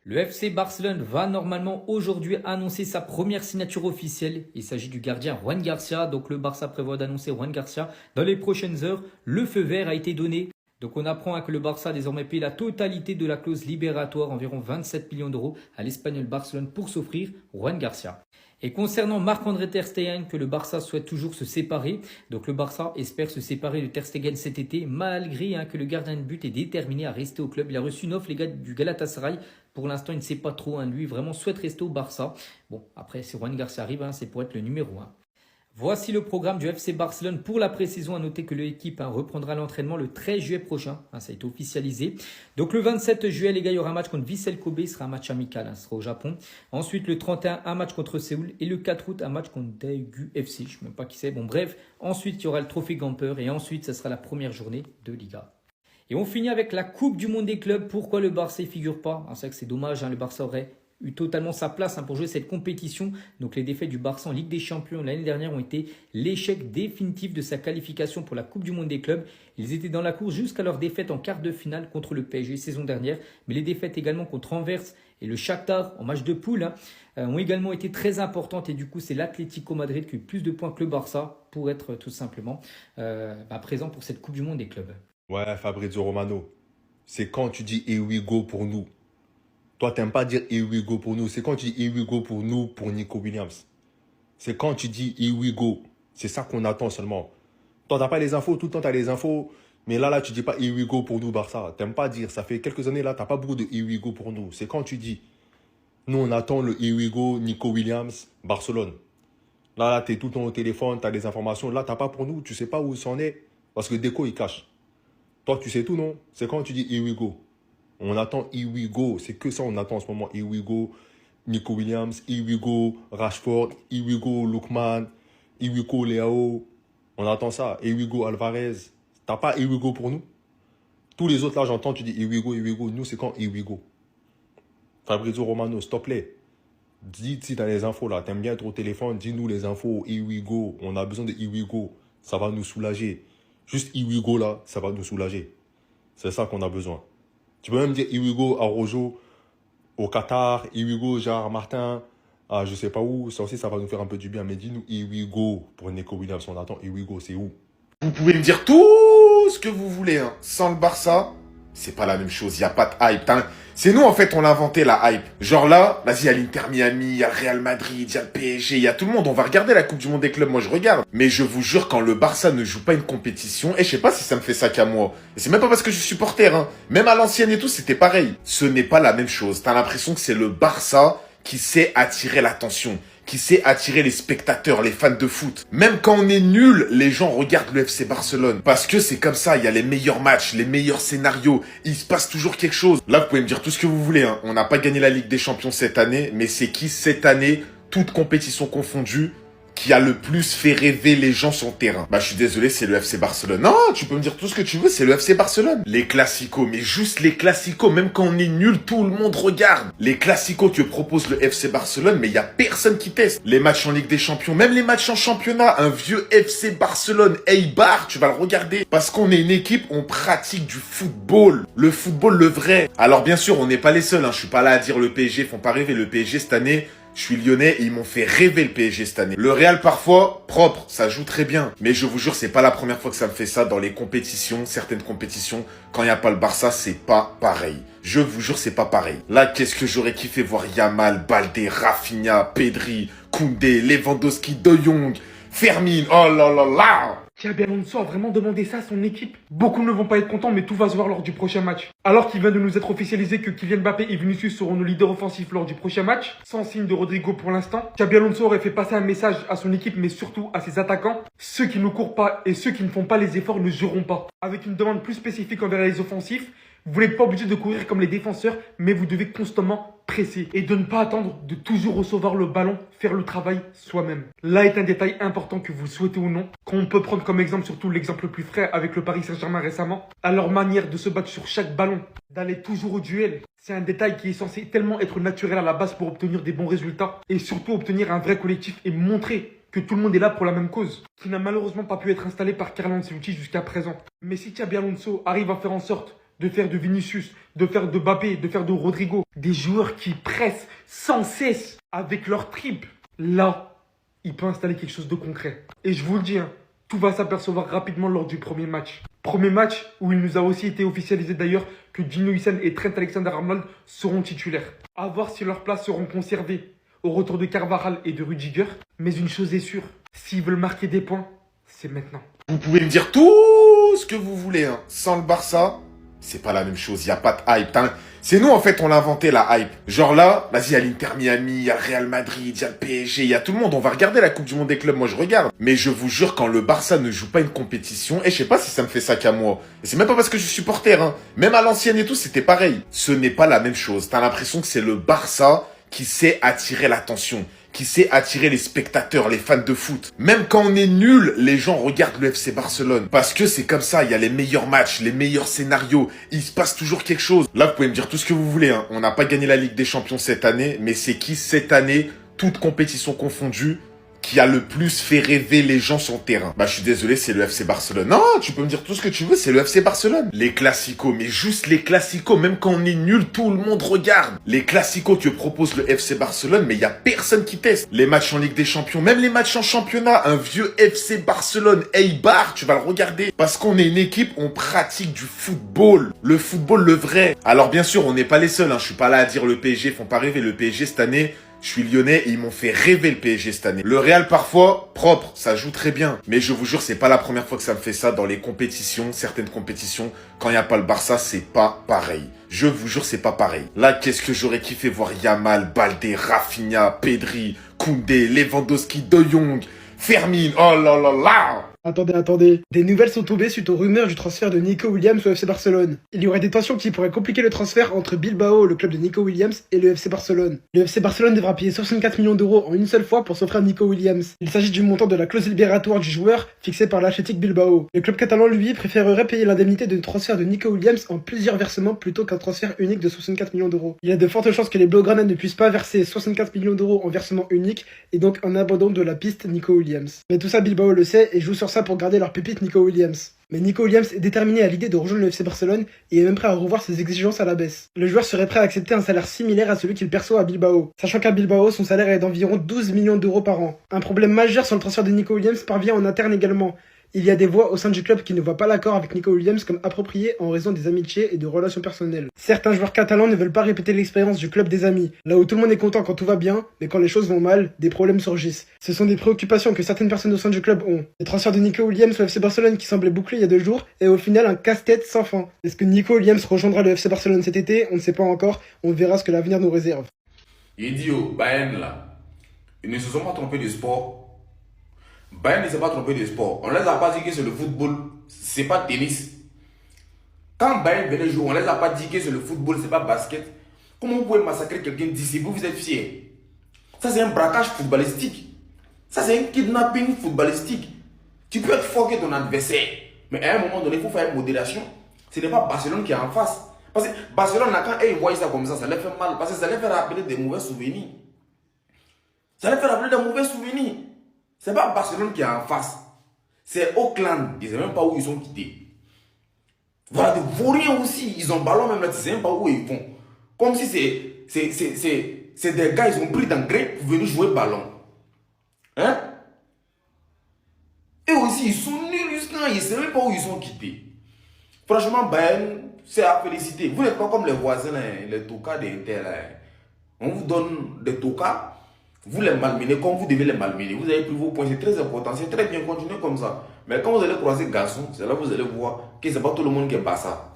Le FC Barcelone va normalement aujourd'hui annoncer sa première signature officielle. Il s'agit du gardien Juan Garcia. Donc le Barça prévoit d'annoncer Juan Garcia dans les prochaines heures. Le feu vert a été donné. Donc on apprend que le Barça a désormais payé la totalité de la clause libératoire, environ 27 millions d'euros, à l'Espagnol Barcelone pour s'offrir Juan Garcia. Et concernant Marc-André Ter Stegen, que le Barça souhaite toujours se séparer. Donc le Barça espère se séparer de Ter Stegen cet été, malgré que le gardien de but est déterminé à rester au club. Il a reçu une offre du Galatasaray. Pour l'instant, il ne sait pas trop. Lui, vraiment souhaite rester au Barça. Bon, après, si Juan Garcia arrive, c'est pour être le numéro 1. Voici le programme du FC Barcelone pour la pré-saison. À noter que l'équipe reprendra l'entraînement le 13 juillet prochain. Ça a été officialisé. Donc le 27 juillet, les gars, il y aura un match contre Vissel Kobe. Ce sera un match amical. Ce sera au Japon. Ensuite, le 31, un match contre Séoul. Et le 4 août, un match contre Daegu FC. Je ne sais même pas qui c'est. Bon, bref. Ensuite, il y aura le trophée Gamper. Et ensuite, ce sera la première journée de Liga. Et on finit avec la Coupe du Monde des clubs. Pourquoi le Barça ne figure pas? C'est vrai que c'est dommage. Le Barça aurait eu totalement sa place pour jouer cette compétition. Donc les défaites du Barça en Ligue des Champions l'année dernière ont été l'échec définitif de sa qualification pour la Coupe du Monde des clubs. Ils étaient dans la course jusqu'à leur défaite en quart de finale contre le PSG saison dernière. Mais les défaites également contre Anvers et le Shakhtar en match de poule ont également été très importantes. Et du coup, c'est l'Atlético Madrid qui a eu plus de points que le Barça pour être tout simplement présent pour cette Coupe du Monde des clubs. Ouais, Fabrizio Romano, c'est quand tu dis here we go pour nous. Toi, t'aimes pas dire here we go pour nous. C'est quand tu dis here we go pour nous, pour Nico Williams. C'est quand tu dis here we go. C'est ça qu'on attend seulement. Toi, t'as pas les infos, tout le temps t'as les infos. Mais là, tu dis pas here we go pour nous, Barça. T'aimes pas dire. Ça fait quelques années là, t'as pas beaucoup de here we go pour nous. C'est quand tu dis. Nous, on attend le here we go, Nico Williams, Barcelone. Là, t'es tout le temps au téléphone, t'as des informations. Là, t'as pas pour nous. Tu sais pas où c'en est. Parce que Deco, il cache. Toi, tu sais tout, non? C'est quand tu dis here we go. On attend here we go. C'est que ça, on attend en ce moment. Here we go, Nico Williams. Here we go, Rashford. Here we go, Lookman. Here we go, Leao. On attend ça. Here we go, Alvarez. T'as pas here we go pour nous? Tous les autres, là, j'entends, tu dis here we go, here we go. Nous, c'est quand here we go. Fabrizio Romano, s'il te plaît. Dis si t'as les infos, là. T'aimes bien être au téléphone. Dis-nous les infos. Here we go. On a besoin de here we go. Ça va nous soulager. Juste here we go, là, ça va nous soulager. C'est ça qu'on a besoin. Tu peux même dire here we go à Rojo, au Qatar, here we go Gérard Martin, à je sais pas où. Ça aussi, ça va nous faire un peu du bien. Mais dis-nous here we go pour Nico Williams. On attend here we go, c'est où? Vous pouvez me dire tout ce que vous voulez. Sans le Barça, c'est pas la même chose. Il n'y a pas de hype. C'est nous, en fait, on a inventé la hype. Genre là, vas-y, il y a l'Inter Miami, il y a le Real Madrid, il y a le PSG, il y a tout le monde. On va regarder la Coupe du Monde des clubs. Moi, je regarde. Mais je vous jure, quand le Barça ne joue pas une compétition, et je sais pas si ça me fait ça qu'à moi. Et c'est même pas parce que je suis supporter, Même à l'ancienne et tout, c'était pareil. Ce n'est pas la même chose. T'as l'impression que c'est le Barça qui sait attirer l'attention, qui sait attirer les spectateurs, les fans de foot. Même quand on est nul, les gens regardent le FC Barcelone. Parce que c'est comme ça, il y a les meilleurs matchs, les meilleurs scénarios. Il se passe toujours quelque chose. Là, vous pouvez me dire tout ce que vous voulez. On n'a pas gagné la Ligue des Champions cette année, mais c'est qui cette année, toute compétition confondue, qui a le plus fait rêver les gens sur le terrain? Bah, je suis désolé, c'est le FC Barcelone. Non, tu peux me dire tout ce que tu veux, c'est le FC Barcelone. Les classicos, mais juste les classicos, même quand on est nul, tout le monde regarde. Les classicos que propose le FC Barcelone, mais il y a personne qui teste. Les matchs en Ligue des Champions, même les matchs en championnat, un vieux FC Barcelone, Eibar, tu vas le regarder. Parce qu'on est une équipe, on pratique du football. Le football, le vrai. Alors bien sûr, on n'est pas les seuls, Je suis pas là à dire le PSG, font pas rêver. Le PSG cette année, je suis lyonnais et ils m'ont fait rêver le PSG cette année. Le Real parfois, propre, ça joue très bien. Mais je vous jure, c'est pas la première fois que ça me fait ça dans les compétitions, certaines compétitions. Quand il n'y a pas le Barça, c'est pas pareil. Je vous jure, c'est pas pareil. Là, qu'est-ce que j'aurais kiffé voir Yamal, Baldé, Rafinha, Pedri, Koundé, Lewandowski, De Jong, Fermin, oh là là là! Xabi Alonso a vraiment demandé ça à son équipe. Beaucoup ne vont pas être contents, mais tout va se voir lors du prochain match. Alors qu'il vient de nous être officialisé que Kylian Mbappé et Vinicius seront nos leaders offensifs lors du prochain match, sans signe de Rodrigo pour l'instant, Xabi Alonso aurait fait passer un message à son équipe, mais surtout à ses attaquants. Ceux qui ne courent pas et ceux qui ne font pas les efforts ne joueront pas. Avec une demande plus spécifique envers les offensifs, vous n'êtes pas obligé de courir comme les défenseurs, mais vous devez constamment presser et de ne pas attendre de toujours recevoir le ballon, faire le travail soi-même. Là est un détail important que vous souhaitez ou non, qu'on peut prendre comme exemple, surtout l'exemple le plus frais avec le Paris Saint-Germain récemment, à leur manière de se battre sur chaque ballon, d'aller toujours au duel. C'est un détail qui est censé tellement être naturel à la base pour obtenir des bons résultats et surtout obtenir un vrai collectif et montrer que tout le monde est là pour la même cause, qui n'a malheureusement pas pu être installé par Carlo Ancelotti jusqu'à présent. Mais si Xabi Alonso arrive à faire en sorte de faire de Vinicius, de faire de Mbappé, de faire de Rodrigo. Des joueurs qui pressent sans cesse avec leur tripes. Là, il peut installer quelque chose de concret. Et je vous le dis, hein, tout va s'apercevoir rapidement lors du premier match. Premier match où il nous a aussi été officialisé d'ailleurs que Gino Hysén et Trent Alexander-Arnold seront titulaires. À voir si leurs places seront conservées au retour de Carvajal et de Rudiger. Mais une chose est sûre, s'ils veulent marquer des points, c'est maintenant. Vous pouvez me dire tout ce que vous voulez, hein. Sans le Barça, c'est pas la même chose. Il n'y a pas de hype. Hein. C'est nous, en fait, on a inventé la hype. Genre là, vas-y, il y a l'Inter Miami, il y a le Real Madrid, il y a le PSG, il y a tout le monde. On va regarder la Coupe du Monde des clubs. Moi, je regarde. Mais je vous jure, quand le Barça ne joue pas une compétition, et je sais pas si ça me fait ça qu'à moi. Et c'est même pas parce que je suis supporter, hein. Même à l'ancienne et tout, c'était pareil. Ce n'est pas la même chose. T'as l'impression que c'est le Barça qui sait attirer l'attention, qui sait attirer les spectateurs, les fans de foot. Même quand on est nul, les gens regardent le FC Barcelone. Parce que c'est comme ça, il y a les meilleurs matchs, les meilleurs scénarios. Il se passe toujours quelque chose. Là, vous pouvez me dire tout ce que vous voulez, hein. On n'a pas gagné la Ligue des Champions cette année, mais c'est qui cette année, toute compétition confondue, qui a le plus fait rêver les gens sur le terrain? Bah, je suis désolé, c'est le FC Barcelone. Non, tu peux me dire tout ce que tu veux, c'est le FC Barcelone. Les classicos, mais juste les classicos, même quand on est nul, tout le monde regarde. Les classicos que propose le FC Barcelone, mais il y a personne qui teste. Les matchs en Ligue des Champions, même les matchs en championnat, un vieux FC Barcelone, Eibar, tu vas le regarder. Parce qu'on est une équipe, on pratique du football. Le football, le vrai. Alors bien sûr, on n'est pas les seuls, hein. Je suis pas là à dire le PSG, font pas rêver. Le PSG cette année, je suis lyonnais et ils m'ont fait rêver le PSG cette année. Le Real parfois, propre, ça joue très bien. Mais je vous jure, c'est pas la première fois que ça me fait ça dans les compétitions, certaines compétitions. Quand il n'y a pas le Barça, c'est pas pareil. Je vous jure, c'est pas pareil. Là, qu'est-ce que j'aurais kiffé voir Yamal, Baldé, Rafinha, Pedri, Koundé, Lewandowski, De Jong, Fermin, oh là là là. Attendez. Des nouvelles sont tombées suite aux rumeurs du transfert de Nico Williams au FC Barcelone. Il y aurait des tensions qui pourraient compliquer le transfert entre Bilbao, le club de Nico Williams, et le FC Barcelone. Le FC Barcelone devra payer 64 millions d'euros en une seule fois pour s'offrir Nico Williams. Il s'agit du montant de la clause libératoire du joueur fixée par l'Athletic Bilbao. Le club catalan, lui, préférerait payer l'indemnité de transfert de Nico Williams en plusieurs versements plutôt qu'un transfert unique de 64 millions d'euros. Il y a de fortes chances que les Blaugrana ne puissent pas verser 64 millions d'euros en versement unique et donc un abandon de la piste Nico Williams. Mais tout ça, Bilbao le sait et joue sur ça pour garder leur pépite Nico Williams. Mais Nico Williams est déterminé à l'idée de rejoindre le FC Barcelone et est même prêt à revoir ses exigences à la baisse. Le joueur serait prêt à accepter un salaire similaire à celui qu'il perçoit à Bilbao, sachant qu'à Bilbao, son salaire est d'environ 12 millions d'euros par an. Un problème majeur sur le transfert de Nico Williams parvient en interne également. Il y a des voix au sein du club qui ne voient pas l'accord avec Nico Williams comme approprié en raison des amitiés et de relations personnelles. Certains joueurs catalans ne veulent pas répéter l'expérience du club des amis, là où tout le monde est content quand tout va bien, mais quand les choses vont mal, des problèmes surgissent. Ce sont des préoccupations que certaines personnes au sein du club ont. Le transfert de Nico Williams au FC Barcelone qui semblait bouclé il y a 2 jours est au final un casse-tête sans fin. Est-ce que Nico Williams rejoindra le FC Barcelone cet été? On ne sait pas encore, on verra ce que l'avenir nous réserve. Idiot, Bayern là, ils ne se sont pas trompés de sport. Bayern ne s'est pas trompé de sport. On ne les a pas dit que c'est le football, c'est pas tennis. Quand Bayern venait jouer, on ne les a pas dit que c'est le football, c'est pas basket. Comment vous pouvez massacrer quelqu'un d'ici? Vous êtes fiers? Ça c'est un braquage footballistique. Ça c'est un kidnapping footballistique. Tu peux être fort que ton adversaire, mais à un moment donné, il faut faire modération. Ce n'est pas Barcelone qui est en face. Parce que Barcelone, là, quand ils voient ça comme ça leur fait mal. Parce que ça leur fait rappeler des mauvais souvenirs. Ça leur fait rappeler des mauvais souvenirs. C'est pas Barcelone qui est en face. C'est Auckland. Ils ne savent même pas où ils sont quittés. Voilà, des vauriens aussi. Ils ont ballon même là. Ils ne savent même pas où ils vont. Comme si c'est des gars, ils ont pris dans gré pour venir jouer ballon. Hein? Et aussi, ils sont nuls jusqu'à ils ne savent même pas où ils sont quittés. Franchement, Bayern, c'est à féliciter. Vous n'êtes pas comme les voisins, les tokas d'Inter. On vous donne des tokas. Vous les malmenez comme vous devez les malmener. Vous avez pris vos points, c'est très important, c'est très bien, continuez comme ça. Mais quand vous allez croiser garçon, c'est là que vous allez voir que ce n'est pas tout le monde qui est Barça.